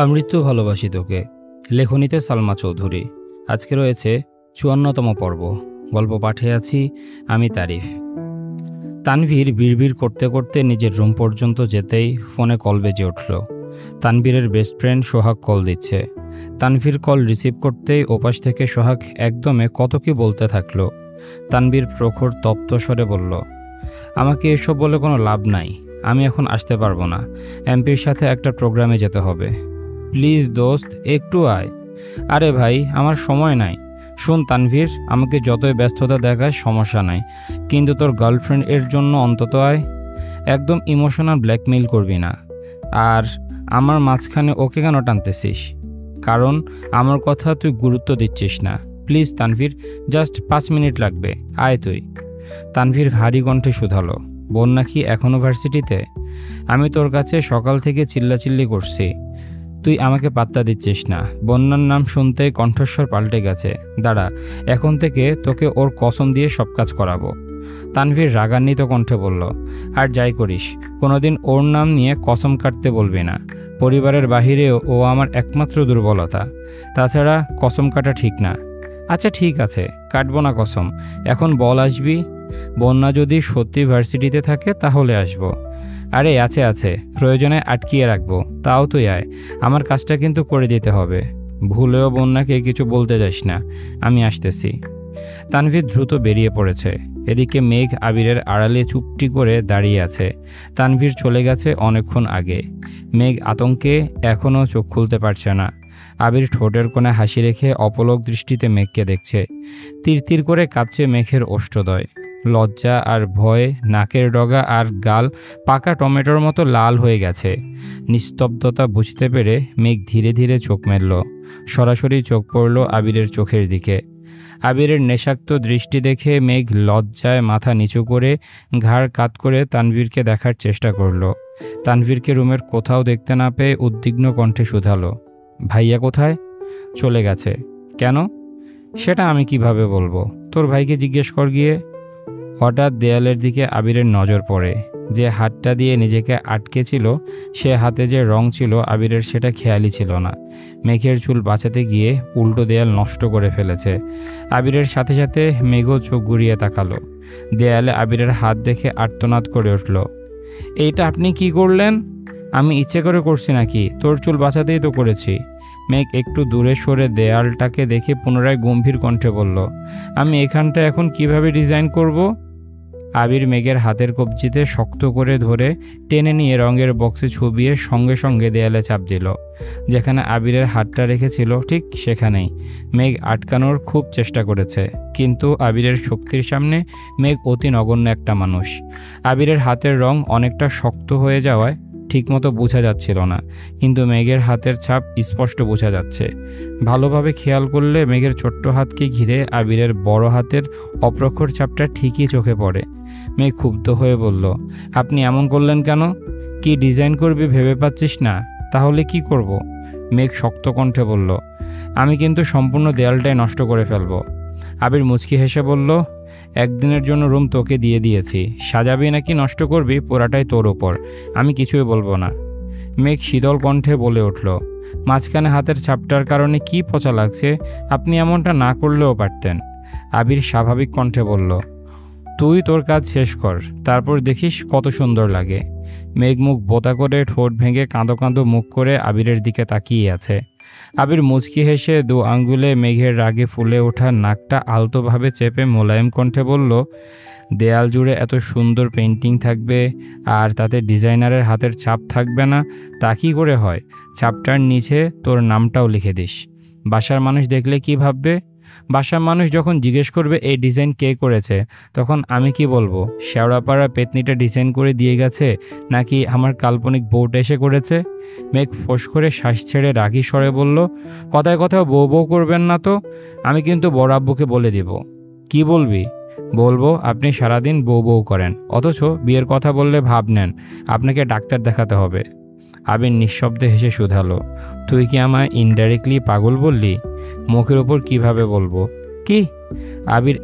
আমৃত্যু ভালোবাসি তোকে। লেখনীতে সালমা চৌধুরী। আজকে রয়েছে ৫৪তম পর্ব। গল্প পাঠে আছি আমি তারিফ। তানভীর বিড়বিড় করতে করতে নিজের রুম পর্যন্ত যেতেই ফোনে কল বেজে উঠল। তানভীরের বেস্ট ফ্রেন্ড সোহাগ কল দিচ্ছে। তানভীর কল রিসিভ করতেই ওপাশ থেকে সোহাগ একদমে কত কি বলতে থাকলো। তানভীর প্রখর তপ্ত স্বরে বলল, আমাকে এসব বলে কোনো লাভ নাই, আমি এখন আসতে পারবো না, এমপির সাথে একটা প্রোগ্রামে যেতে হবে। প্লিজ দোস্ত, একটু আয়। আরে ভাই, আমার সময় নাই। শোন তানভীর, আমাকে যতই ব্যস্ততা দেখায় সমস্যা নাই, কিন্তু তোর গার্লফ্রেন্ড এর জন্য অন্তত আয়। একদম ইমোশনাল ব্ল্যাকমেইল করবি না। আর আমার মাঝখানে ওকে কেন টানতেছিস? কারণ আমার কথা তুই গুরুত্ব দিচ্ছিস না। প্লিজ তানভীর, জাস্ট 5 মিনিট লাগবে, আয় তুই। তানভীর ভারী কণ্ঠে শুধালো, বোন নাকি এখনও ভার্সিটিতে? আমি তোর কাছে সকাল থেকে চিল্লাচিল্লি করছি, তুই আমাকে পাত্তা দিচ্ছিস না। বন্যার নাম শুনতেই কণ্ঠস্বর পাল্টে গেছে। দাঁড়া, এখন থেকে তোকে ওর কসম দিয়ে সব কাজ করাবো। তানভীর রাগান্বিত কণ্ঠে বলল, আর যাই করিস, কোনোদিন ওর নাম নিয়ে কসম কাটতে বলবি না। পরিবারের বাহিরেও ও আমার একমাত্র দুর্বলতা। তাছাড়া কসম কাটা ঠিক না। আচ্ছা ঠিক আছে, কাটবো না কসম। এখন বল আসবি? বন্যা যদি সত্যি ভার্সিটিতে থাকে তাহলে আসবো। আরে আছে, প্রয়োজনে আটকিয়ে রাখবো, তাও তুই আয়। আমার কাজটা কিন্তু করে দিতে হবে। ভুলেও বন্যাকে কিছু বলতে যাস না, আমি আসতেছি। তানভীর দ্রুত বেরিয়ে পড়েছে। এদিকে মেঘ আবিরের আড়ালে চুপটি করে দাঁড়িয়ে আছে। তানভীর চলে গেছে অনেকক্ষণ আগে। মেঘ আতঙ্কে এখনও চোখ খুলতে পারছে না। আবির ঠোঁটের কোণে হাসি রেখে অপলক দৃষ্টিতে মেঘকে দেখছে। তিরতির করে কাঁপছে মেঘের ওষ্ঠদয়। লজ্জা আর ভয়, নাকের ডগা আর গাল পাকা টমেটোর মতো লাল হয়ে গেছে। নিস্তব্ধতা বুঝতে পেরে মেঘ ধীরে ধীরে চোখ মেলল। সরাসরি চোখ পড়ল আবিরের চোখের দিকে। আবিরের নেশাক্ত দৃষ্টি দেখে মেঘ লজ্জায় মাথা নিচু করে ঘাড় কাত করে তানভীরকে দেখার চেষ্টা করল। তানভীরকে রুমের কোথাও দেখতে না পেয়ে উদ্বিগ্ন কণ্ঠে শুধালো, ভাইয়া কোথায়? চলে গেছে। কেন? সেটা আমি কিভাবে বলবো? তোর ভাইকে জিজ্ঞেস কর গিয়ে। হঠাৎ দেয়ালের দিকে আবিরের নজর পড়ে। যে হাতটা দিয়ে নিজেকে আটকেছিল, সে হাতে যে রং ছিল আবিরের সেটা খেয়ালই ছিল না। মেঘের চুল বাঁচাতে গিয়ে উল্টো দেয়াল নষ্ট করে ফেলেছে। আবিরের সাথে সাথে মেঘও চোখ ঘুরিয়ে তাকালো। দেয়ালে আবিরের হাত দেখে আর্তনাদ করে উঠল, এইটা আপনি কি করলেন? আমি ইচ্ছে করে করছি নাকি? তোর চুল বাঁচাতেই তো করেছি। মেঘ একটু দূরে সরে দেয়ালটাকে দেখে পুনরায় গম্ভীর কণ্ঠে বলল, আমি এখানটা এখন কিভাবে ডিজাইন করব? আবির মেঘের হাতের কবজিতে শক্ত করে ধরে টেনে নিয়ে রঙের বক্সে ছুবিয়ে সঙ্গে সঙ্গে দেয়ালে চাপ দিল। যেখানে আবিরের হাতটা রেখেছিল ঠিক সেখানেই। মেঘ আটকানোর খুব চেষ্টা করেছে, কিন্তু আবিরের শক্তির সামনে মেঘ অতি নগণ্য একটা মানুষ। আবিরের হাতের রং অনেকটা শক্ত হয়ে যাওয়ায় ঠিকমতো বোঝা যাচ্ছিল না, কিন্তু মেঘের হাতের ছাপ স্পষ্ট বোঝা যাচ্ছে। ভালোভাবে খেয়াল করলে মেঘের ছোট্ট হাতকে ঘিরে আবিরের বড় হাতের অপ্রখর ছাপটা ঠিকই চোখে পড়ে। মেঘ ক্ষুব্ধ হয়ে বলল, আপনি এমন করলেন কেন? কি ডিজাইন করবি ভেবে পাচ্ছিস না? তাহলে কি করব? মেঘ শক্ত কণ্ঠে বলল, আমি কিন্তু সম্পূর্ণ দেয়ালটাই নষ্ট করে ফেলব। আবির মুচকি হেসে বলল, একদিনের জন্য রুম তোকে দিয়ে দিয়েছি, সাজাবি নাকি নষ্ট করবি পুরাটাই তোর ওপর, আমি কিছুই বলবো না। মেঘ শীতল কণ্ঠে বলে উঠল, মাঝখানে হাতের ছাপটার কারণে কি পচা লাগছে, আপনি এমনটা না করলেও পারতেন। আবির স্বাভাবিক কণ্ঠে বলল, তুই তোর কাজ শেষ কর, তারপর দেখিস কত সুন্দর লাগে। মেঘ মুখ বোতা করে ঠোঁট ভেঙে কাঁদো কাঁদো মুখ করে আবিরের দিকে তাকিয়ে আছে। আবির মুচকি হেসে 2 আঙ্গুলে মেঘের রাগে ফুলে ওঠা নাকটা আলতোভাবে চেপে মোলায়েম কণ্ঠে বলল, দেয়াল জুড়ে এত সুন্দর পেইন্টিং থাকবে আর তাতে ডিজাইনারের হাতের ছাপ থাকবে না, তা কী করে হয়? ছাপটার নিচে তোর নামটাও লিখে দিস। বাসার মানুষ দেখলে কি ভাববে? বাসার মানুষ যখন জিজ্ঞেস করবে এই ডিজাইন কে করেছে, তখন আমি কি বলবো? শেওড়াপাড়া পেতনিটা ডিজাইন করে দিয়ে গেছে, নাকি আমার কাল্পনিক বউটা এসে করেছে? মেঘ ফোঁস করে শ্বাস ছেড়ে রাগী স্বরে বলল, কথায় কথায় বউ বউ করবেন না তো, আমি কিন্তু বড় আব্বুকে বলে দিব। কি বলবি? বলবো আপনি সারাদিন বউ বউ করেন, অথচ বিয়ের কথা বললে ভাব নেন আপনাকে ডাক্তার দেখাতে হবে। আবির নিঃশব্দে হেসে শুধালো, তুই কি আমায় ইনডাইরেক্টলি পাগল বললি? মুখের ওপর কিভাবে বলবো? কি? আবির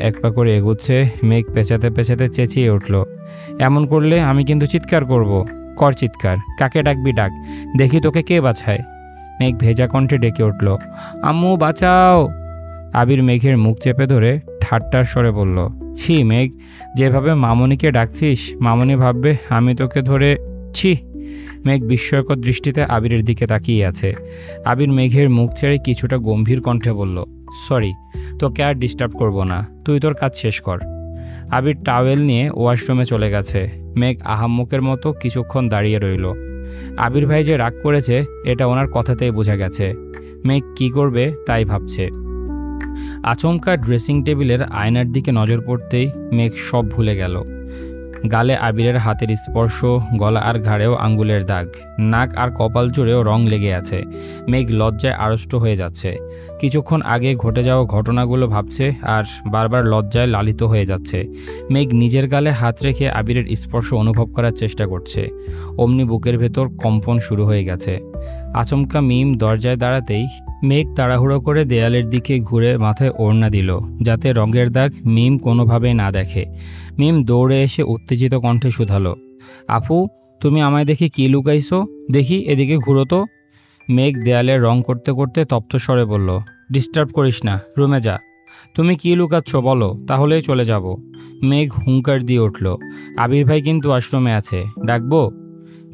এক পা করে এগোচ্ছে। মেঘ পেঁচাতে পেঁচাতে চেঁচিয়ে উঠল, এমন করলে আমি কিন্তু চিৎকার করব। কর চিৎকার, কাকে ডাকবি ডাক, দেখি তোকে কে বাছায়। মেঘ ভেজা কণ্ঠে ডেকে উঠল, আম্মু বাঁচাও। আবির মেঘের মুখ চেপে ধরে ঠাট্টার স্বরে বলল, ছি মেঘ, যেভাবে মামনিকে ডাকছিস মামনি ভাববে আমি তোকে ধরে। ছি। মেঘ বিস্ময়কর দৃষ্টিতে আবিরের দিকে তাকিয়ে আছে। আবির মেঘের মুখ ছেড়ে কিছুটা গম্ভীর কণ্ঠে বলল, সরি, তোকে আর ডিস্টার্ব করব না, তুই তোর কাজ শেষ কর। আবির টাওয়েল নিয়ে ওয়াশরুমে চলে গেছে। মেঘ আহাম্মকের মতো কিছুক্ষণ দাঁড়িয়ে রইল। আবির ভাই যে রাগ করেছে এটা ওনার কথাতেই বোঝা গেছে। মেঘ কি করবে তাই ভাবছে। আচমকা ড্রেসিং টেবিলের আয়নার দিকে নজর পড়তেই মেঘ সব ভুলে গেল। গালে আবিরের হাতের স্পর্শ, গলা আর ঘাড়েও আঙ্গুলের দাগ, নাক আর কপাল জুড়েও রং লেগে আছে। মেঘ লজ্জায় আড়ষ্ট হয়ে যাচ্ছে। কিছুক্ষণ আগে ঘটে যাওয়া ঘটনাগুলো ভাবছে আর বারবার লজ্জায় লালিত হয়ে যাচ্ছে। মেঘ নিজের গালে হাত রেখে আবিরের স্পর্শ অনুভব করার চেষ্টা করছে। অমনি বুকের ভেতর কম্পন শুরু হয়ে গেছে। আচমকা মিম দরজায় দাঁড়াতেই মেঘ তাড়াহুড়ো করে দেয়ালের দিকে ঘুরে মাথায় ওড়না দিল, যাতে রঙের দাগ মিম কোনোভাবেই না দেখে। মিম দৌড়ে এসে উত্তেজিত কণ্ঠে শুধালো, আপু তুমি আমায় দেখে কি লুকাইছো? দেখি এদিকে ঘুরো তো। মেঘ দেয়ালে রং করতে করতে তপ্ত স্বরে বলল, ডিস্টার্ব করিস না, রুমে যা। তুমি কি লুকাচ্ছ বলো, তাহলেই চলে যাব। মেঘ হুঙ্কার দিয়ে উঠল, আবির ভাই কিন্তু আশ্রমে আছে, ডাকবো?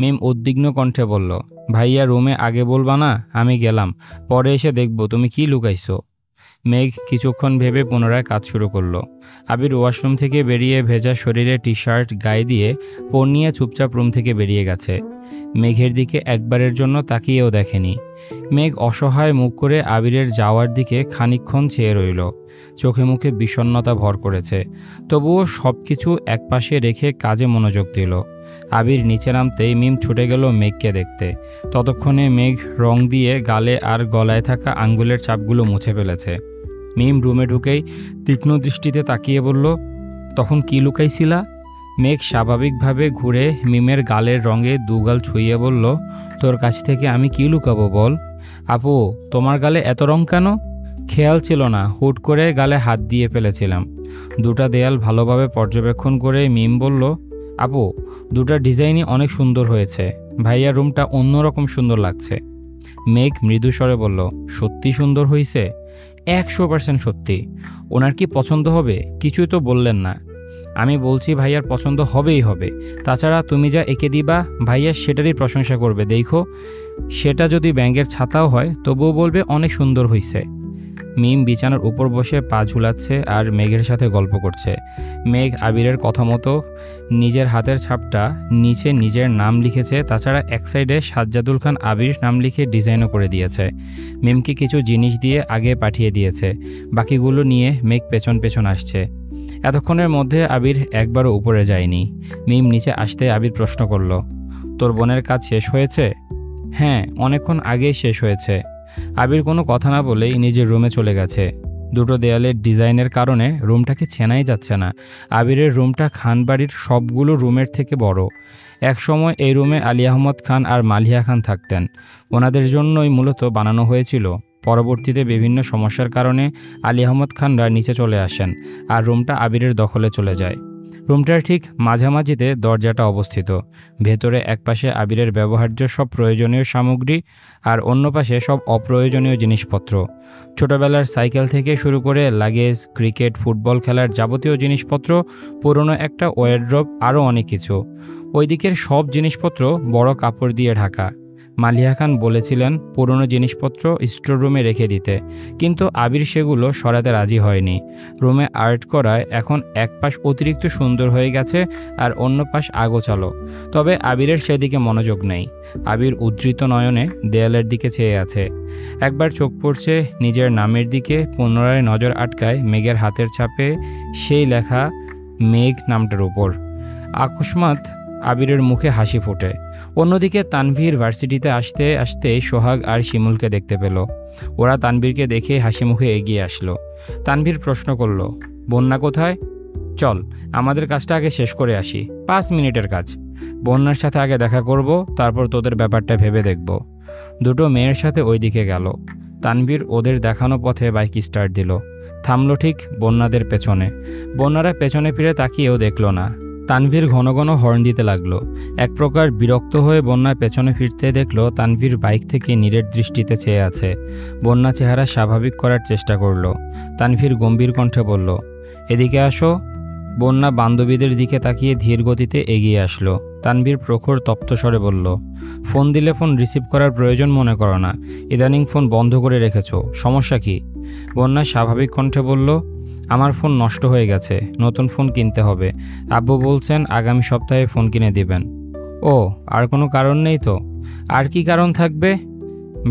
মিম উদ্বিগ্ন কণ্ঠে বলল, ভাইয়া রুমে আগে বলবা না? আমি গেলাম, পরে এসে দেখব তুমি কি লুকাইছো। মেঘ কিছুক্ষণ ভেবে পুনরায় কাজ শুরু করলো। আবির ওয়াশরুম থেকে বেরিয়ে ভেজা শরীরে টি শার্ট গায়ে দিয়ে ফোন নিয়ে চুপচাপ রুম থেকে বেরিয়ে গেছে। মেঘের দিকে একবারের জন্য তাকিয়েও দেখেনি। মেঘ অসহায় মুখ করে আবিরের যাওয়ার দিকে খানিকক্ষণ চেয়ে রইল। চোখে মুখে বিষণ্ণতা ভর করেছে, তবুও সব কিছু একপাশে রেখে কাজে মনোযোগ দিল। আবির নিচে নামতেই মিম ছুটে গেল মেঘকে দেখতে। ততক্ষণে মেঘ রং দিয়ে গালে আর গলায় থাকা আঙ্গুলের ছাপগুলো মুছে ফেলেছে। মিম রুমে ঢুকেই তীক্ষ্ণ দৃষ্টিতে তাকিয়ে বলল, তখন কি লুকাইছিলা? মেঘ স্বাভাবিকভাবে ঘুরে মিমের গালের রঙে দুগাল ছুঁয়ে বলল, তোর কাছ থেকে আমি কি লুকাবো বল? আপু তোমার গালে এত রং কেন? খেয়াল ছিল না, হুট করে গালে হাত দিয়ে ফেলেছিলাম। দুটা দেয়াল ভালোভাবে পর্যবেক্ষণ করে মিম বলল, আপু দুটা ডিজাইনই অনেক সুন্দর হয়েছে, ভাইয়ার রুমটা অন্যরকম সুন্দর লাগছে। মেঘ মৃদু স্বরে বলল, সত্যি সুন্দর হয়েছে? 100% সত্যি। ওনার কি পছন্দ হবে? কিছুই তো বললেন না। আমি বলছি ভাইয়ার পছন্দ হবেই হবে। তাছাড়া তুমি যা এঁকে দিবা ভাইয়া সেটারই প্রশংসা করবে, দেখো। সেটা যদি ব্যাঙের ছাতাও হয় তবুও বলবে অনেক সুন্দর হয়েছে। মিম বিছানার উপর বসে পা ঝুলাচ্ছে আর মেঘের সাথে গল্প করছে। মেঘ আবিরের কথা মতো নিজের হাতের ছাপটা নিচে নিজের নাম লিখেছে, তাছাড়া এক সাইডে সাজ্জাদুল খান আবির নাম লিখে ডিজাইনও করে দিয়েছে। মিমকে কিছু জিনিস দিয়ে আগে পাঠিয়ে দিয়েছে, বাকিগুলো নিয়ে মেঘ পেছন পেছন আসছে। এতক্ষণের মধ্যে আবির একবারও উপরে যায়নি। মিম নিচে আসতে আবির প্রশ্ন করল, তোর বোনের কাজ শেষ হয়েছে? হ্যাঁ, অনেকক্ষণ আগেই শেষ হয়েছে। আবির কোনো কথা না বলেই নিজের রুমে চলে গেছে। দুটো দেয়ালের ডিজাইনের কারণে রুমটাকে চেনাই যাচ্ছে না। আবিরের রুমটা খানবাড়ির সবগুলো রুমের থেকে বড়। একসময় এই রুমে আলী আহমদ খান আর মালিহা খান থাকতেন। ওনাদের জন্যই মূলত বানানো হয়েছিল। পরবর্তীতে বিভিন্ন সমস্যার কারণে আলী আহমদ খানরা নিচে চলে আসেন আর রুমটা আবিরের দখলে চলে যায়। রুমটার ঠিক মাঝামাঝিতে দরজাটা অবস্থিত। ভেতরে একপাশে আবিরের ব্যবহার্য সব প্রয়োজনীয় সামগ্রী আর অন্য পাশে সব অপ্রয়োজনীয় জিনিসপত্র। ছোটবেলার সাইকেল থেকে শুরু করে লাগেজ, ক্রিকেট, ফুটবল খেলার যাবতীয় জিনিসপত্র, পুরনো একটা ওয়ারড্রব, আরও অনেক কিছু। ওই দিকের সব জিনিসপত্র বড় কাপড় দিয়ে ঢাকা। মালিহা খান বলেছিলেন পুরনো জিনিসপত্র স্টোর রুমে রেখে দিতে, কিন্তু আবির সেগুলো সরাতে রাজি হয়নি। রুমে আর্ট করায় এখন এক পাশ অতিরিক্ত সুন্দর হয়ে গেছে আর অন্য পাশ আগোছালো। তবে আবিরের সেদিকে মনোযোগ নেই। আবির উদ্ধৃত নয়নে দেয়ালের দিকে চেয়ে আছে। একবার চোখ পড়ছে নিজের নামের দিকে, পুনরায় নজর আটকায় মেঘের হাতের ছাপে সেই লেখা মেঘ নামটার উপর। আকস্মাৎ আবিরের মুখে হাসি ফোটে। অন্যদিকে তানভীর ভার্সিটিতে আসতে আসতে সোহাগ আর শিমুলকে দেখতে পেল। ওরা তানভীরকে দেখে হাসি মুখে এগিয়ে আসলো। তানভীর প্রশ্ন করল, বন্যা কোথায়? চল আমাদের কাজটা আগে শেষ করে আসি, 5 মিনিটের কাজ। বন্যার সাথে আগে দেখা করব, তারপর তোদের ব্যাপারটা ভেবে দেখব। দুটো মেয়ের সাথে ওই দিকে গেল। তানভীর ওদের দেখানো পথে বাইক স্টার্ট দিল। থামলো ঠিক বন্যাদের পেছনে। বন্যারা পেছনে ফিরে তাকিয়েও দেখল না। তানভীর ঘন ঘন হর্ন দিতে লাগলো। এক প্রকার বিরক্ত হয়ে বন্যা পেছনে ফিরতে দেখলো তানভীর বাইক থেকে নীরের দৃষ্টিতে চেয়ে আছে। বন্যা চেহারা স্বাভাবিক করার চেষ্টা করলো। তানভীর গম্ভীর কণ্ঠে বলল, এদিকে আসো। বন্যা বান্ধবীদের দিকে তাকিয়ে ধীর গতিতে এগিয়ে আসলো। তানভীর প্রখর তপ্ত স্বরে বলল, ফোন দিলে ফোন রিসিভ করার প্রয়োজন মনে করো না, ইদানিং ফোন বন্ধ করে রেখেছো, সমস্যা কি? বন্যা স্বাভাবিক কণ্ঠে বলল, আমার ফোন নষ্ট হয়ে গেছে, নতুন ফোন কিনতে হবে। আব্বু বলছেন আগামী সপ্তাহে ফোন কিনে দিবেন। ও, আর কোনো কারণ নেই তো? আর কি কারণ থাকবে?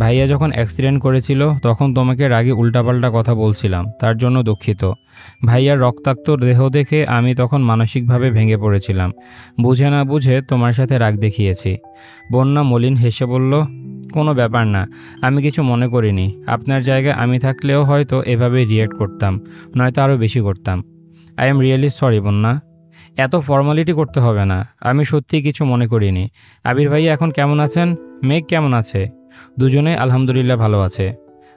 ভাইয়া যখন অ্যাক্সিডেন্ট করেছিল তখন তোমাকে রাগে উল্টাপাল্টা কথা বলছিলাম, তার জন্য দুঃখিত। ভাইয়ার রক্তাক্ত দেহ দেখে আমি তখন মানসিকভাবে ভেঙে পড়েছিলাম, বুঝে না বুঝে তোমার সাথে রাগ দেখিয়েছি। বন্যা মলিন হেসে বলল, কোনো ব্যাপার না, আমি কিছু মনে করিনি। আপনার জায়গায় আমি থাকলেও হয়তো এভাবে রিয়েক্ট করতাম, নয়তো আরও বেশি করতাম। আই এম রিয়েলি সরি বন্যা। এত ফর্মালিটি করতে হবে না, আমি সত্যিই কিছু মনে করিনি। আবির ভাইয়া এখন কেমন আছেন? মেঘ কেমন আছে? দুজনেই আলহামদুলিল্লাহ ভালো আছে।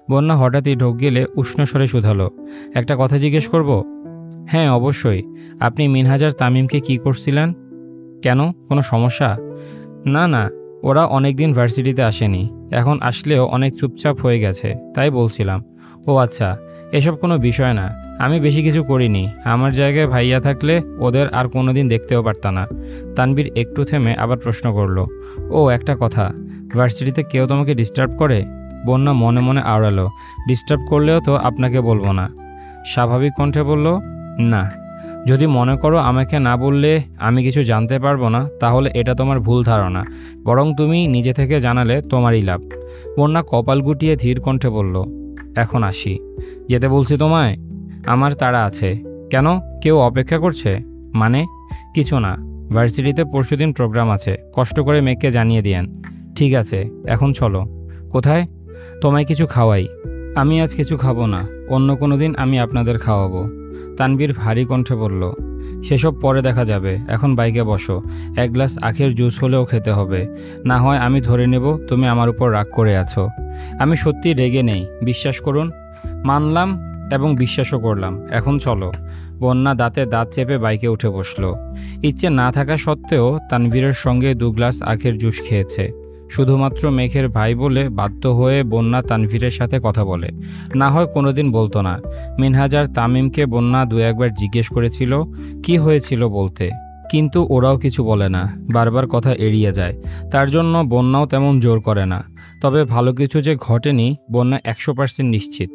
বন্যা হঠাৎই ঢোক গেলে উষ্ণ স্বরে শুধালো, একটা কথা জিজ্ঞেস করব? হ্যাঁ অবশ্যই। আপনি মিনহাজার তামিমকে কি করছিলেন? কেন, কোনো সমস্যা? না না, ওরা অনেকদিন ভার্সিটিতে আসেনি, এখন আসলেও অনেক চুপচাপ হয়ে গেছে, তাই বলছিলাম। ও আচ্ছা, এসব কোনো বিষয় না, আমি বেশি কিছু করিনি। আমার জায়গায় ভাইয়া থাকলে ওদের আর কোনোদিন দেখতেও পারতা না। তানবীর একটু থেমে আবার প্রশ্ন করলো, ও একটা কথা, ভার্সিটিতে কেউ তোমাকে ডিস্টার্ব করে? বন্যা মনে মনে আওড়ালো, ডিস্টার্ব করলেও তো আপনাকে বলবো না। স্বাভাবিক কণ্ঠে বলল, না, যদি মনে করো আমাকে না বললে আমি কিছু জানতে পারবো না, তাহলে এটা তোমার ভুল ধারণা, বরং তুমি নিজে থেকে জানালে তোমারই লাভ। বন্যা কপাল গুটিয়ে ধীর কণ্ঠে বলল, এখন আসি। যেতে বলছি তোমায়? আমার তাড়া আছে। কেন, কেউ অপেক্ষা করছে? মানে কিছু না, ভার্সিটিতে পরশুদিন প্রোগ্রাম আছে, কষ্ট করে মেঘকে জানিয়ে দিয়েন। ঠিক আছে, এখন চলো। কোথায়? তোমায় কিছু খাওয়াই। আমি আজ কিছু খাবো না, অন্য কোনো দিন আমি আপনাদের খাওয়াবো। তানবীর ভারী কণ্ঠে বলল, সেসব পরে দেখা যাবে, এখন বাইকে বসো। এক গ্লাস আখের জুস হলেও খেতে হবে, না হয় আমি ধরে নেব তুমি আমার উপর রাগ করে আছো। আমি সত্যি রেগে নেই, বিশ্বাস করুন। মানলাম এবং বিশ্বাসও করলাম, এখন চলো। বন্যা দাঁতে দাঁত চেপে বাইকে উঠে বসলো। ইচ্ছে না থাকা সত্ত্বেও তানভীরের সঙ্গে 2 গ্লাস আখের জুস খেয়েছে। শুধুমাত্র মেঘের ভাই বলে বাধ্য হয়ে বন্যা তানভীরের সাথে কথা বলে, না হয় কোনোদিন বলতো না। মিনহাজার তামিমকে বন্যা 2-1 বার জিজ্ঞেস করেছিল কি হয়েছিল বলতে, কিন্তু ওরাও কিছু বলে না, বারবার কথা এড়িয়ে যায়। তার জন্য বন্যাও তেমন জোর করে না। তবে ভালো কিছু যে ঘটেনি বন্যা 100% নিশ্চিত।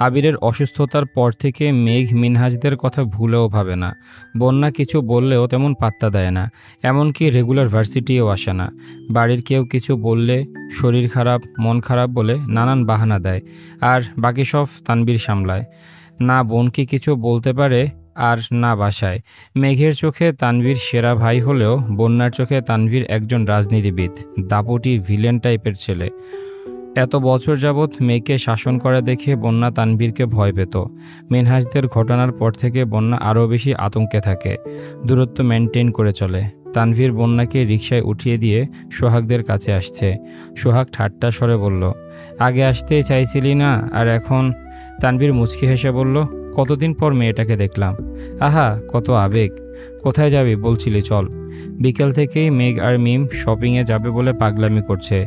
আবিরের অসুস্থতার পর থেকে মেঘ মিনহাজদের কথা ভুলেও ভাবে না। বন্যা কিছু বললেও তেমন পাত্তা দেয় না, এমনকি রেগুলার ভার্সিটিও আসে না। বাড়ির কেউ কিছু বললে শরীর খারাপ, মন খারাপ বলে নানান বাহানা দেয়, আর বাকি সব তানবীর সামলায়। না বোনকে কিছু বলতে পারে আর না বাসায়। মেঘের চোখে তানভীর সেরা ভাই হলেও বন্যার চোখে তানভীর একজন রাজনীতিবিদ, দাপটি ভিলেন টাইপের ছেলে। এত বছর যাবৎ মেয়েকে শাসন করা দেখে বন্যা তানভীরকে ভয় পেত। মিনহাজদের ঘটনার পর থেকে বন্যা আরও বেশি আতঙ্কে থাকে, দূরত্ব মেনটেন করে চলে। তানভীর বন্যাকে রিকশায় উঠিয়ে দিয়ে সোহাগদের কাছে আসছে। সোহাগ ঠাট্টা স্বরে বলল, আগে আসতেই চাইছিলি না, আর এখন? তানভীর মুচকি হেসে বলল, কতদিন পর মেয়েটাকে দেখলাম, আহা কত আবেগ। কোথায় যাবি বলছিলি, চল। বিকেল থেকেই মেঘ আর মিম শপিংয়ে যাবে বলে পাগলামি করছে।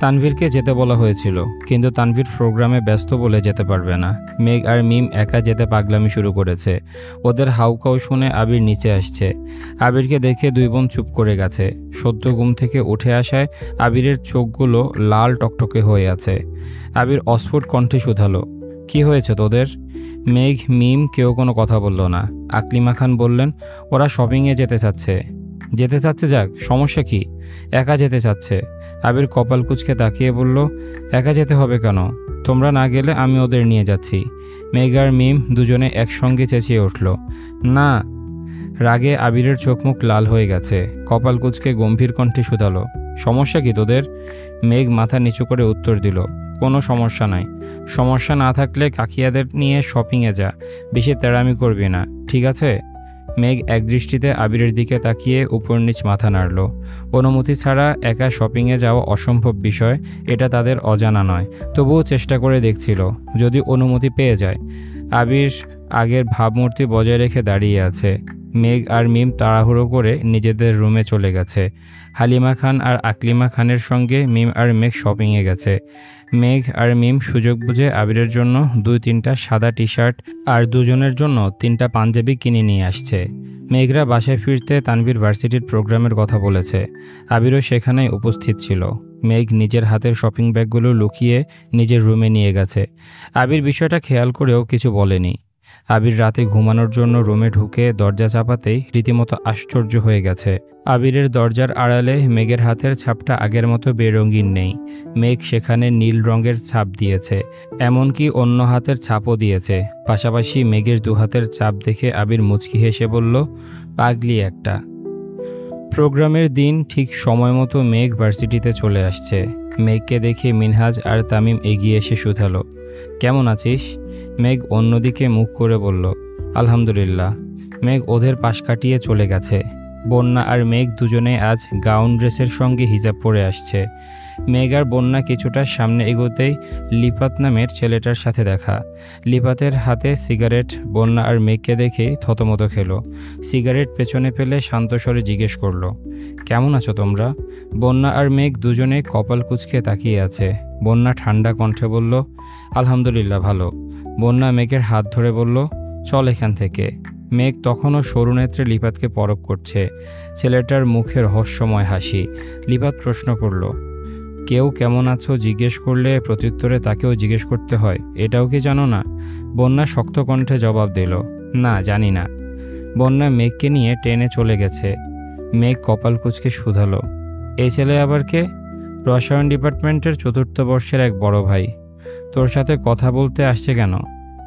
তানভীরকে যেতে বলা হয়েছিল, কিন্তু তানভীর প্রোগ্রামে ব্যস্ত বলে যেতে পারবে না। মেঘ আর মিম একা যেতে পাগলামি শুরু করেছে। ওদের হাউকাউ শুনে আবির নিচে আসছে। আবিরকে দেখে 2 বোন চুপ করে গেছে। সদ্য ঘুম থেকে উঠে আসায় আবিরের চোখগুলো লাল টকটকে হয়ে আছে। আবির অস্ফুট কণ্ঠে শুধালো, কি হয়েছে তোদের? মেঘ মিম কেউ কোনো কথা বলল না। আকলিমা খান বললেন, ওরা শপিংয়ে যেতে চাচ্ছে। যাক, সমস্যা কি? একা যেতে চাচ্ছে। আবির কপাল কুঁচকে তাকিয়ে বলল, একা যেতে হবে কেন? তোমরা না গেলে আমি ওদের নিয়ে যাচ্ছি। মেঘ আর মিম দুজনে একসঙ্গে চেঁচিয়ে উঠল, না। রাগে আবিরের চোখ মুখ লাল হয়ে গেছে। কপাল কুঁচকে গম্ভীর কণ্ঠে শুধালো, সমস্যা কি তোদের? মেঘ মাথা নিচু করে উত্তর দিল, কোনো সমস্যা নাই। সমস্যা না থাকলে কাকিয়াদের নিয়ে শপিংয়ে যা, বেশি তেড়ামি করবি না, ঠিক আছে? মেঘ একদৃষ্টিতে আবিরের দিকে তাকিয়ে উপর নিচ মাথা নাড়ল। অনুমতি ছাড়া একা শপিংয়ে যাওয়া অসম্ভব বিষয়, এটা তাদের অজানা নয়। তবুও চেষ্টা করে দেখছিল যদি অনুমতি পেয়ে যায়। আবির আগের ভাবমূর্তি বজায় রেখে দাঁড়িয়ে আছে। মেঘ আর মিম তাড়াহুড়ো করে নিজেদের রুমে চলে গেছে। হালিমা খান আর আকলিমা খানের সঙ্গে মিম আর মেঘ শপিংয়ে গেছে। মেঘ আর মিম সুযোগ বুঝে আবিরের জন্য 2-3টা সাদা টি শার্ট আর দুজনের জন্য 3টা পাঞ্জাবি কিনে নিয়ে আসছে। মেঘরা বাসায় ফিরতে তানভীর ভার্সিটির প্রোগ্রামের কথা বলেছে। আবিরও সেখানেই উপস্থিত ছিল। মেঘ নিজের হাতের শপিং ব্যাগগুলো লুকিয়ে নিজের রুমে নিয়ে গেছে। আবির বিষয়টা খেয়াল করেও কিছু বলেনি। আবির রাতে ঘুমানোর জন্য রুমে ঢুকে দরজা চাপাতেই রীতিমতো আশ্চর্য হয়ে গেছে। আবিরের দরজার আড়ালে মেঘের হাতের ছাপটা আগের মতো বেরঙিন নেই। মেঘ সেখানে নীল রঙের ছাপ দিয়েছে, এমনকি অন্য হাতের ছাপও দিয়েছে। পাশাপাশি মেঘের দুহাতের ছাপ দেখে আবির মুচকি হেসে বলল, পাগলি একটা। প্রোগ্রামের দিন ঠিক সময় মতো মেঘ ভার্সিটিতে চলে আসছে। মেঘকে দেখে মিনহাজ আর তামিম এগিয়ে এসে শুধালো, কেমন আছিস? মেঘ অন্যদিকে মুখ করে বলল, আলহামদুলিল্লাহ। মেঘ ওদের পাশ কাটিয়ে চলে গেছে। বন্যা আর মেঘ দুজনে আজ গাউন ড্রেসের সঙ্গে হিজাব পরে আসছে। মেঘ আর বন্যা কিছুটা সামনে এগোতেই লিপাত নামের ছেলেটার সাথে দেখা। লিপাতের হাতে সিগারেট। বন্যা আর মেঘকে দেখেই থতমত খেলো। সিগারেট পেছনে ফেলে শান্তস্বরে জিজ্ঞেস করলো, কেমন আছো তোমরা? বন্যা আর মেঘ দুজনে কপাল কুঁচকে তাকিয়ে আছে। বন্যা ঠান্ডা কণ্ঠে বলল, আলহামদুলিল্লাহ ভালো। বন্যা মেঘের হাত ধরে বলল, চল এখান থেকে। মেঘ তখনও সরু নেত্রে লিপাতকে পরখ করছে। ছেলেটার মুখে রহস্যময় হাসি। লিপাত প্রশ্ন করল, কেউ কেমন আছো জিজ্ঞেস করলে প্রত্যুত্তরে তাকেও জিজ্ঞেস করতে হয়, এটাও কি জানো না? বন্যা শক্ত কণ্ঠে জবাব দিল, না জানি না। বন্যা মেঘকে নিয়ে ট্রেনে চলে গেছে। মেঘ কপাল কুঁচকে শুধালো, এই ছেলে আবার কে? রসায়ন ডিপার্টমেন্টের 4র্থ বর্ষের এক বড় ভাই। তোর সাথে কথা বলতে আসছে কেন?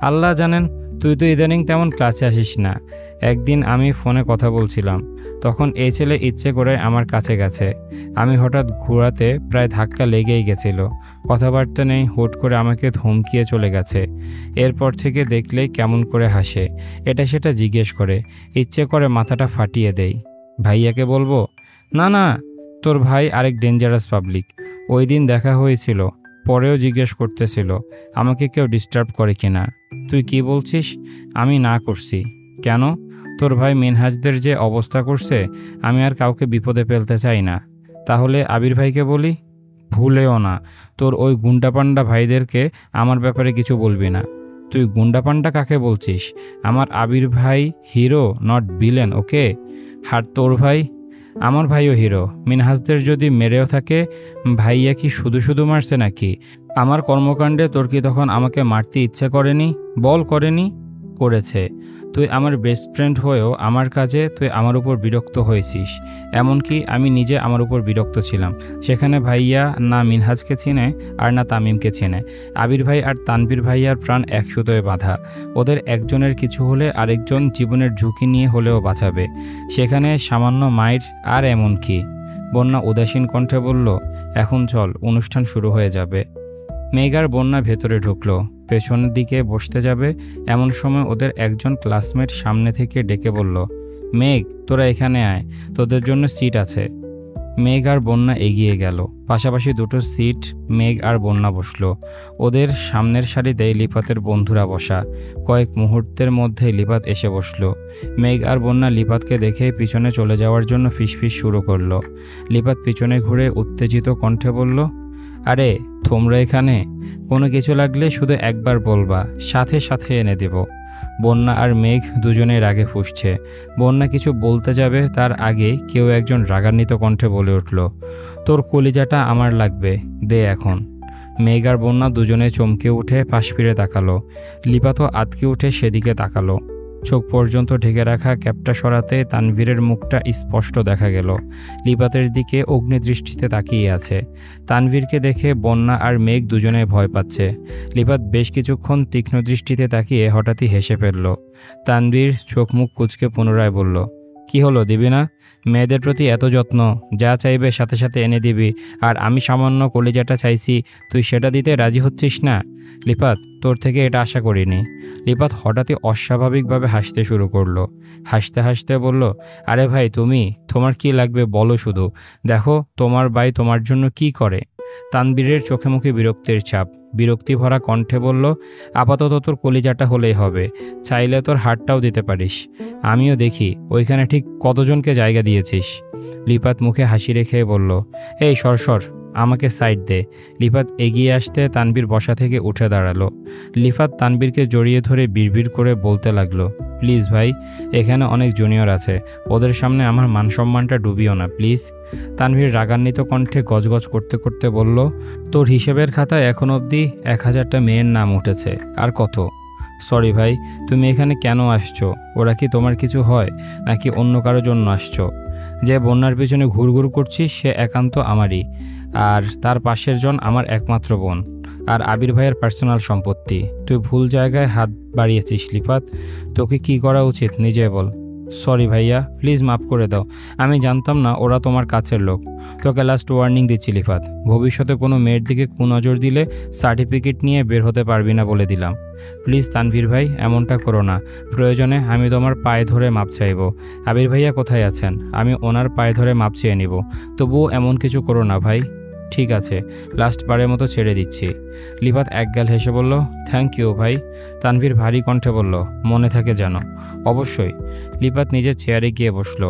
আল্লাহ জানেন, তুই তো ইদানিং তেমন ক্লাসে আসিস না। একদিন আমি ফোনে কথা বলছিলাম, তখন এই ছেলে ইচ্ছে করে আমার কাছে গেছে। আমি হঠাৎ ঘোরাতে প্রায় ধাক্কা লেগেই গেছিল। কথাবার্তা নেই, হুট করে আমাকে ধমকিয়ে চলে গেছে। এরপর থেকে দেখলেই কেমন করে হাসে, এটা সেটা জিজ্ঞেস করে, ইচ্ছে করে মাথাটা ফাটিয়ে দেই। ভাইয়াকে বলবো? না না, তোর ভাই আরেক ডেঞ্জারাস পাবলিক। ওই দিন দেখা হয়েছিল, পরেও জিজ্ঞেস করতেছিল আমাকে কেউ ডিস্টার্ব করে কিনা। তুই কি বলছিস? আমি না করছি। কেন? তোর ভাই মিনহাজদের যে অবস্থা করছে, আমি আর কাউকে বিপদে ফেলতে চাই না। তাহলে আবির ভাইকে বলি? ভুলেও না, তোর ওই গুন্ডাপান্ডা ভাইদেরকে আমার ব্যাপারে কিছু বলবি না। তুই গুন্ডাপান্ডা কাকে বলছিস? আমার আবির ভাই হিরো, নট ভিলেন, ওকে? আর তোর ভাই? আমার ভাইও হিরো। মিনহাজদের যদি মেরেও থাকে, ভাইয়া কি শুধু শুধু মারছে নাকি? আমার কর্মকাণ্ডে তোর কি তখন আমাকে মারতে ইচ্ছে করেনি? বল করেনি? করেছে। তুই আমার বেস্ট ফ্রেন্ড হয়েও আমার কাজে তুই আমার উপর বিরক্ত হয়েছিস। এমনকি আমি নিজে আমার উপর বিরক্ত ছিলাম। সেখানে ভাইয়া না মিনহাজকে চেনে আর না তামিমকে চেনে। আবির ভাই আর তানভীর ভাইয়ার প্রাণ এক সুতোয় বাঁধা। ওদের একজনের কিছু হলে আরেকজন জীবনের ঝুঁকি নিয়ে হলেও বাঁচাবে। সেখানে সামান্য মায়ের আর এমন কি? বন্যা উদাসীন কণ্ঠে বলল, এখন চল, অনুষ্ঠান শুরু হয়ে যাবে। মেঘ আর বন্যা ভেতরে ঢুকলো। পেছনের দিকে বসতে যাবে এমন সময় ওদের একজন ক্লাসমেট সামনে থেকে ডেকে বলল, মেঘ তোরা এখানে আয়, তোদের জন্য সিট আছে। মেঘ আর বন্যা এগিয়ে গেল। পাশাপাশি দুটো সিট মেঘ আর বন্যা বসলো। ওদের সামনের সারিতে লিপাতের বন্ধুরা বসা। কয়েক মুহূর্তের মধ্যে লিপাত এসে বসলো। মেঘ আর বন্যা লিপাতকে দেখে পিছনে চলে যাওয়ার জন্য ফিসফিস শুরু করলো। লিপাত পিছনে ঘুরে উত্তেজিত কণ্ঠে বলল, আরে তোমরা এখানে? কোনো কিছু লাগলে শুধু একবার বলবা, সাথে সাথে এনে দেব। বন্যা আর মেঘ দুজনেই রাগে ফুঁসছে। বন্যা কিছু বলতে যাবে তার আগে কেউ একজন রাগান্বিত কণ্ঠে বলে উঠল, তোর কলিজাটা আমার লাগবে, দে এখন। মেঘ আর বন্যা দুজনে চমকে উঠে পাশ ফিরে তাকালো। লিপাতও আতকে উঠে সেদিকে তাকালো। চোখ পর্যন্ত ঢেকে রাখা ক্যাপটা সরাতে তানভীরের মুখটা স্পষ্ট দেখা গেল। লিপাতের দিকে অগ্নিদৃষ্টিতে তাকিয়ে আছে। তানভীরকে দেখে বন্যা আর মেঘ দুজনে ভয় পাচ্ছে। লিপাত বেশ কিছুক্ষণ তীক্ষ্ণ দৃষ্টিতে তাকিয়ে হঠাৎই হেসে ফেলল। তানভীর চোখ মুখ কুঁচকে পুনরায় বলল, কি হলো, দিবি না? মেয়েদের প্রতি এত যত্ন, যা চাইবে সাথে সাথে এনে দিবি, আর আমি সামান্য কলিজাটা চাইছি, তুই সেটা দিতে রাজি হচ্ছিস না? লিপাত, তোর থেকে এটা আশা করিনি। লিপাত হঠাৎই অস্বাভাবিকভাবে হাসতে শুরু করলো। হাসতে হাসতে বলল, আরে ভাই, তোমার কি লাগবে বলো শুধু। দেখো তোমার ভাই তোমার জন্য কি করে। তানভীরের চোখে মুখে বিরক্তির ছাপ। বিরক্তি ভরা কণ্ঠে বলল, আপাতত তোর কলিজাটা হলেই হবে, চাইলে তোর হাতটাও দিতে পারিস। আমিও দেখি ওইখানে ঠিক কতজনকে জায়গা দিয়েছিস। লিপাত মুখে হাসি রেখে বলল, এই সর সর, আমাকে সাইড দে। লিফাত এগিয়ে আসতে তানভীর বসা থেকে উঠে দাঁড়ালো। লিফাত তানভীরকে জড়িয়ে ধরে বিড়বিড় করে বলতে লাগলো, প্লিজ ভাই, এখানে অনেক জুনিয়র আছে, ওদের সামনে আমার মান সম্মানটা ডুবিও না প্লিজ। তানভীর রাগান্বিত কণ্ঠে গজগজ করতে করতে বলল, তোর হিসেবের খাতায় এখন অবধি 1000টা মেয়ের নাম উঠেছে, আর কত? সরি ভাই, তুমি এখানে কেন আসছো? ওরা কি তোমার কিছু হয়, নাকি অন্য কারোর জন্য আসছো? যে বন্যার পিছনে ঘুরঘুর করছিস সে একান্ত আমারই, আর তার পাশের জন আমার একমাত্র বোন আর আবির ভাইয়ের পার্সোনাল সম্পত্তি। তুই ভুল জায়গায় হাত বাড়িয়েছিস লিফাত, তোকে কি করা উচিত নিজে বল। সরি ভাইয়া, প্লিজ মাফ করে দাও, আমি জানতাম না ওরা তোমার কাছের লোক। তোকে লাস্ট ওয়ার্নিং দিচ্ছি লিফাত, ভবিষ্যতে কোনো মেয়ের দিকে কুনজর দিলে সার্টিফিকেট নিয়ে বের হতে পারবি না বলে দিলাম। প্লিজ তানভীর ভাই, এমনটা করো না, প্রয়োজনে আমি তোমার পায়ে ধরে মাপ চাইব। আবির ভাইয়া কোথায় আছেন? আমি ওনার পায়ে ধরে মাপ চেয়ে নিব, তবুও এমন কিছু করো না ভাই। ঠিক আছে, লাস্ট বারের মতো ছেড়ে দিচ্ছি। লিফাত একগাল হেসে বলল, থ্যাংক ইউ ভাই। তানভীর ভারী কণ্ঠে বলল, মনে থাকে যেন। অবশ্যই। লিফাত নিজের চেয়ারে গিয়ে বসলো।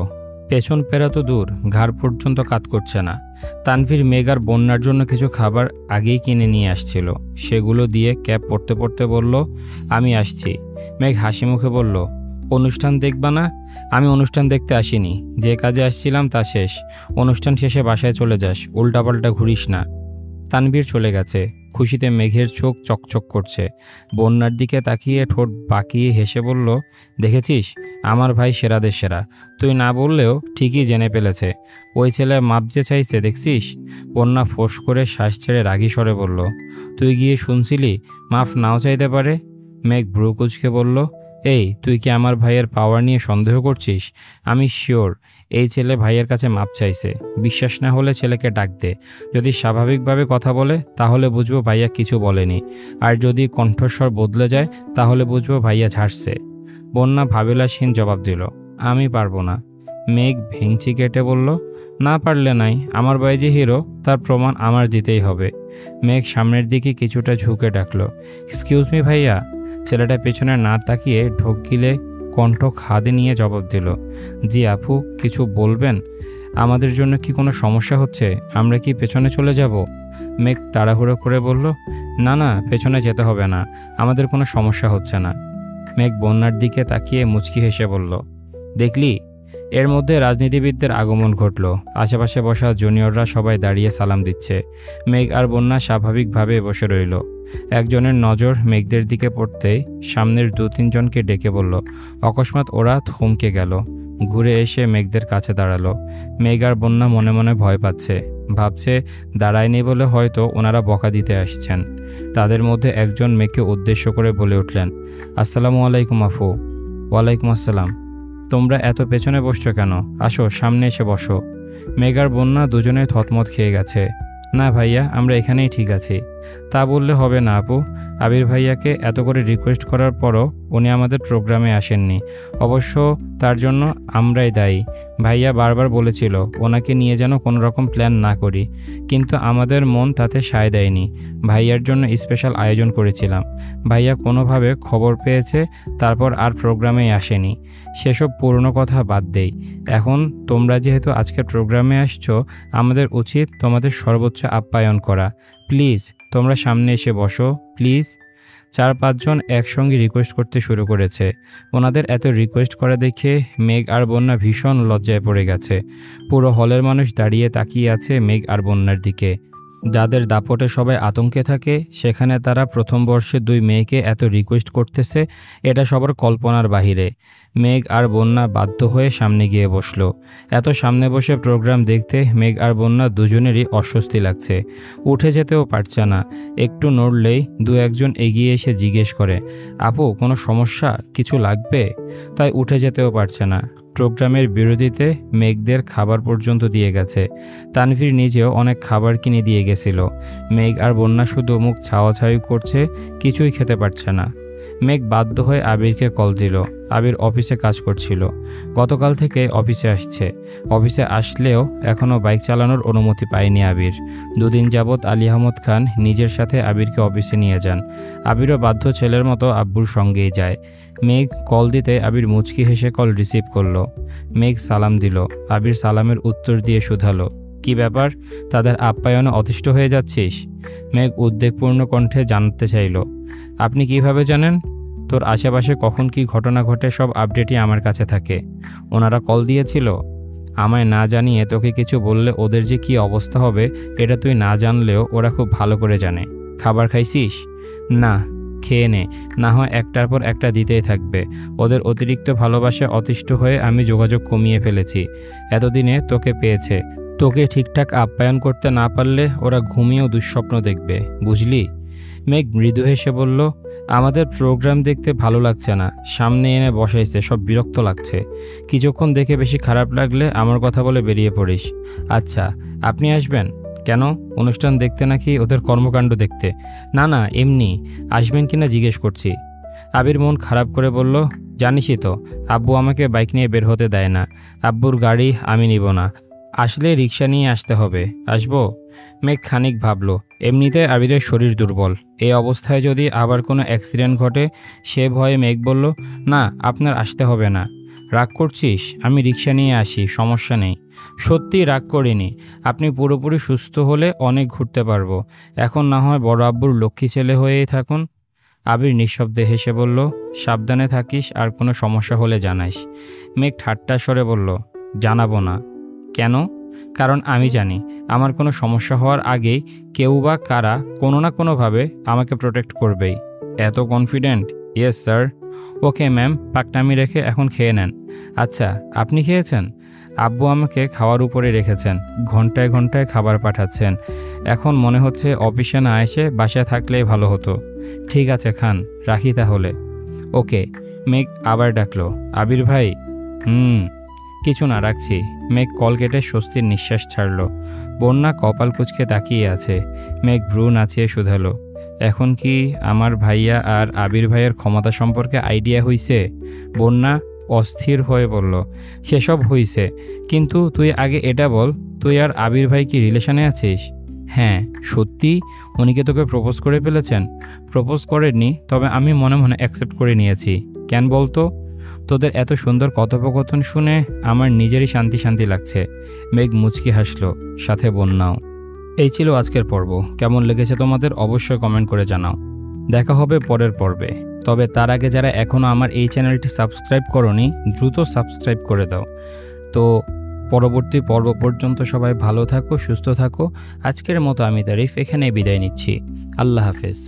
পেছন পেরা তো দূর, ঘাড় পর্যন্ত কাত করছে না। তানভীর মেঘ আর বন্যার জন্য কিছু খাবার আগেই কিনে নিয়ে আসছিল, সেগুলো দিয়ে ক্যাপ পরতে পরতে বলল, আমি আসছি। মেঘ হাসি মুখে বলল, অনুষ্ঠান দেখবা না? আমি অনুষ্ঠান দেখতে আসিনি, যে কাজে আসছিলাম তা শেষ। অনুষ্ঠান শেষে বাসায় চলে যাস, উল্টাপাল্টা ঘুরিস না। তানভীর চলে গেছে। খুশিতে মেঘের চোখ চকচক করছে। বন্যার দিকে তাকিয়ে ঠোঁট বাঁকিয়ে হেসে বলল, দেখেছিস, আমার ভাই সেরাদের সেরা। তুই না বললেও ঠিকই জেনে ফেলেছে। ওই ছেলে মাপ যে চাইছে দেখছিস? বন্যা ফোঁস করে শ্বাস ছেড়ে রাগী স্বরে বলল, তুই গিয়ে শুনছিলি মাফ নাও চাইতে পারে? মেঘ ভ্রু কুঁচকে বলল, এই তুই কি আমার ভাইয়ের পাওয়ার নিয়ে সন্দেহ করছিস? আমি শিওর এই ছেলে ভাইয়ের কাছে মাপ চাইছে। বিশ্বাস না হলে ছেলেকে ডাক দে। যদি স্বাভাবিকভাবে কথা বলে তাহলে বুঝবো ভাইয়া কিছু বলেনি, আর যদি কণ্ঠস্বর বদলে যায় তাহলে বুঝবো ভাইয়া ঝাড়ছে। বন্যা ভাবিলাসহীন জবাব দিল, আমি পারবো না। মেঘ ভেঙচি কেটে বলল, না পারলে নাই, আমার ভাই যে হিরো তার প্রমাণ আমার দিতেই হবে। মেঘ সামনের দিকে কিছুটা ঝুঁকে ডাকলো, এক্সকিউজ মি ভাইয়া। ছেলেটা পেছনে না তাকিয়ে ঢোক গিলে কণ্ঠ খাদে নিয়ে জবাব দিল, জি আপু, কিছু বলবেন? আমাদের জন্য কি কোনো সমস্যা হচ্ছে? আমরা কি পেছনে চলে যাব? মেঘ তাড়াহুড়ো করে বলল, না না, পেছনে যেতে হবে না, আমাদের কোনো সমস্যা হচ্ছে না। মেঘ বন্যার দিকে তাকিয়ে মুচকি হেসে বলল, দেখলি? এর মধ্যে রাজনীতিবিদদের আগমন ঘটল। আশেপাশে বসা জুনিয়ররা সবাই দাঁড়িয়ে সালাম দিচ্ছে। মেঘ আর বন্যা স্বাভাবিকভাবে বসে রইল। একজনের নজর মেঘদের দিকে পড়তেই সামনের 2-3 জনকে ডেকে বলল। অকস্মাৎ ওরা থমকে গেল, ঘুরে এসে মেঘদের কাছে দাঁড়ালো। মেঘ আর বন্যা মনে মনে ভয় পাচ্ছে, ভাবছে দাঁড়ায়নি বলে হয়তো ওনারা বকা দিতে আসছেন। তাদের মধ্যে একজন মেঘকে উদ্দেশ্য করে বলে উঠলেন, আসসালামু আলাইকুম আফু। ওয়ালাইকুম আসসালাম। তোমরা এত পেছনে বসছো কেন? আসো, সামনে এসে বসো। মেঘ আর বন্যা দুজনে থতমত খেয়ে গেছে। না ভাইয়া, আমরা এখানেই ঠিক আছি। তা বললে হবে না আপু, আবির ভাইয়াকে এত করে রিকোয়েস্ট করার পরও উনি আমাদের প্রোগ্রামে আসেননি। অবশ্য তার জন্য আমরাই দায়ী। ভাইয়া বারবার বলেছিল ওনাকে নিয়ে যেন কোনো রকম প্ল্যান না করি, কিন্তু আমাদের মন তাতে সায় দেয়নি। ভাইয়ার জন্য স্পেশাল আয়োজন করেছিলাম। ভাইয়া কোনোভাবে খবর পেয়েছে, তারপর আর প্রোগ্রামেই আসেনি। সেসব পুরনো কথা বাদ দেই। এখন তোমরা যেহেতু আজকের প্রোগ্রামে আসছো, আমাদের উচিত তোমাদের সর্বোচ্চ আপ্যায়ন করা। প্লিজ তোমরা সামনে এসে বসো, প্লিজ। 4-5 জন একসঙ্গে রিকোয়েস্ট করতে শুরু করেছে। ওনাদের এত রিকোয়েস্ট করা দেখে মেঘ আর বন্যা ভীষণ লজ্জায় পড়ে গেছে। পুরো হলের মানুষ দাঁড়িয়ে তাকিয়ে আছে মেঘ আর বন্যার দিকে। যাদের দাপটে সবাই আতঙ্কে থাকে, সেখানে তারা প্রথম বর্ষে 2 মেয়েকে এত রিকোয়েস্ট করতেছে, এটা সবার কল্পনার বাহিরে। মেঘ আর বন্যা বাধ্য হয়ে সামনে গিয়ে বসলো। এত সামনে বসে প্রোগ্রাম দেখতে মেঘ আর বন্যা দুজনেরই অস্বস্তি লাগছে। উঠে যেতেও পারছে না। একটু নড়লেই 2-1 জন এগিয়ে এসে জিজ্ঞেস করে, আপু কোনো সমস্যা, কিছু লাগবে? তাই উঠে যেতেও পারছে না। প্রোগ্রামের বিরতিতে মেঘদের খাবার পর্যন্ত দিয়ে গেছে। তানভীর নিজেও অনেক খাবার কিনে দিয়ে গেছিল। মেঘ আর বন্যা শুধু মুখ ছাওয়াছাওয়ি করছে, কিছুই খেতে পারছে না। মেঘ বাধ্য হয়ে আবিরকে কল দিল। আবির অফিসে কাজ করছিল। গতকাল থেকে অফিসে আসছে। অফিসে আসলেও এখনও বাইক চালানোর অনুমতি পায়নি আবির। 2 দিন যাবৎ আলী আহমদ খান নিজের সাথে আবিরকে অফিসে নিয়ে যান। আবিরও বাধ্য ছেলের মতো আব্বুর সঙ্গেই যায়। মেঘ কল দিতে আবির মুচকি হেসে কল রিসিভ করলো। মেঘ সালাম দিল। আবির সালামের উত্তর দিয়ে শুধালো, কি ব্যাপার, তাদের আপ্যায়নে অতিষ্ঠ হয়ে যাচ্ছিস? মেঘ উদ্বেগপূর্ণ কণ্ঠে জানতে চাইল, আপনি কিভাবে জানেন? তোর আশেপাশে কখন কি ঘটনা ঘটে সব আপডেটই আমার কাছে থাকে। ওনারা কল দিয়েছিল? আমায় না জানিয়ে তোকে কিছু বললে ওদের যে কী অবস্থা হবে এটা তুই না জানলেও ওরা খুব ভালো করে জানে। খাবার খাইছিস? না। খেয়ে নে, না হয় একটার পর একটা দিতেই থাকবে। ওদের অতিরিক্ত ভালোবাসা অতিষ্ঠ হয়ে আমি যোগাযোগ কমিয়ে ফেলেছি। এতদিনে তোকে পেয়েছে। তোকে ঠিকঠাক আপ্যায়ন করতে না পারলে ওরা ঘুমিয়েও দুঃস্বপ্ন দেখবে, বুঝলি? মেঘ মৃদু হেসে বলল, আমাদের প্রোগ্রাম দেখতে ভালো লাগছে না, সামনে এনে বসাইছে, সব বিরক্ত লাগছে। কিছুক্ষণ দেখে বেশি খারাপ লাগলে আমার কথা বলে বেরিয়ে পড়িস। আচ্ছা, আপনি আসবেন? কেন, অনুষ্ঠান দেখতে নাকি ওদের কর্মকাণ্ড দেখতে? না না, এমনি। আসবেন কিনা জিজ্ঞেস করছি। আবির মন খারাপ করে বলল, জানিসই তো আব্বু আমাকে বাইক নিয়ে বের হতে দেয় না। আব্বুর গাড়ি আমি নিব না, আসলে রিক্সা নিয়ে আসতে হবে। আসবো? মেঘ খানিক ভাবল। এমনিতে আবিরের শরীর দুর্বল, এই অবস্থায় যদি আবার কোনো অ্যাক্সিডেন্ট ঘটে সে ভয়ে মেঘ বলল, না আপনার আসতে হবে না। রাগ করছিস? আমি রিক্সা নিয়ে আসি, সমস্যা নেই। সত্যি রাগ করিনি, আপনি পুরোপুরি সুস্থ হলে অনেক ঘুরতে পারবো। এখন না হয় বড় আব্বুর লক্ষ্মী ছেলে হয়েই থাকুন। আবির নিঃশব্দে হেসে বলল, সাবধানে থাকিস, আর কোনো সমস্যা হলে জানাইস। মেঘ ঠাট্টা স্বরে বলল, জানাবো না। কেন? কারণ আমি জানি আমার কোনো সমস্যা হওয়ার আগেই কেউ বা কারা কোনো না কোনোভাবে আমাকে প্রোটেক্ট করবেই। এত confident? Yes sir. Okay ma'am, পাকনামি রেখে এখন খেয়ে নেন। আচ্ছা, আপনি খেয়েছেন? আব্বু আমাকে খাওয়ার উপরে রেখেছেন, ঘন্টায় ঘন্টায় খাবার পাঠাচ্ছেন। এখন মনে হচ্ছে অফিসে না এসে বাসায় থাকলেই ভালো হতো। ঠিক আছে খান, রাখি তাহলে। ওকে। মেঘ আবার ডাকলো, আবির ভাই। কিছু না, রাখছি। মেঘ কল কেটে স্বস্তির নিঃশ্বাস ছাড়ল। বন্যা কপাল কুঁচকে তাকিয়ে আছে। মেঘ ভ্রু নাচিয়ে শুধালো, এখন কি আমার ভাইয়া আর আবির ভাইয়ের ক্ষমতা সম্পর্কে আইডিয়া হইছে? বন্যা অস্থির হয়ে বলল, সেসব হইছে, কিন্তু তুই আগে এটা বল, তুই আর আবির ভাই কি রিলেশনে আছিস? হ্যাঁ। সত্যি? উনি কি তোকে প্রপোজ করে ফেলেছেন? প্রপোজ করেননি, তবে আমি মনে মনে অ্যাকসেপ্ট করে নিয়েছি। কেন বলতো? তোদের এত সুন্দর কথোপকথন শুনে আমার নিজেরই শান্তি শান্তি লাগছে। মেঘ মুচকি হাসলো, সাথে বন্যাও। এই ছিল আজকের পর্ব। কেমন লেগেছে তোমাদের অবশ্যই কমেন্ট করে জানাও। দেখা হবে পরের পর্বে। তবে তার আগে যারা এখনও আমার এই চ্যানেলটি সাবস্ক্রাইব করোনি, দ্রুত সাবস্ক্রাইব করে দাও। তো পরবর্তী পর্ব পর্যন্ত সবাই ভালো থাকো, সুস্থ থাকো। আজকের মতো আমি তারিফ এখানেই বিদায় নিচ্ছি। আল্লাহ হাফেজ।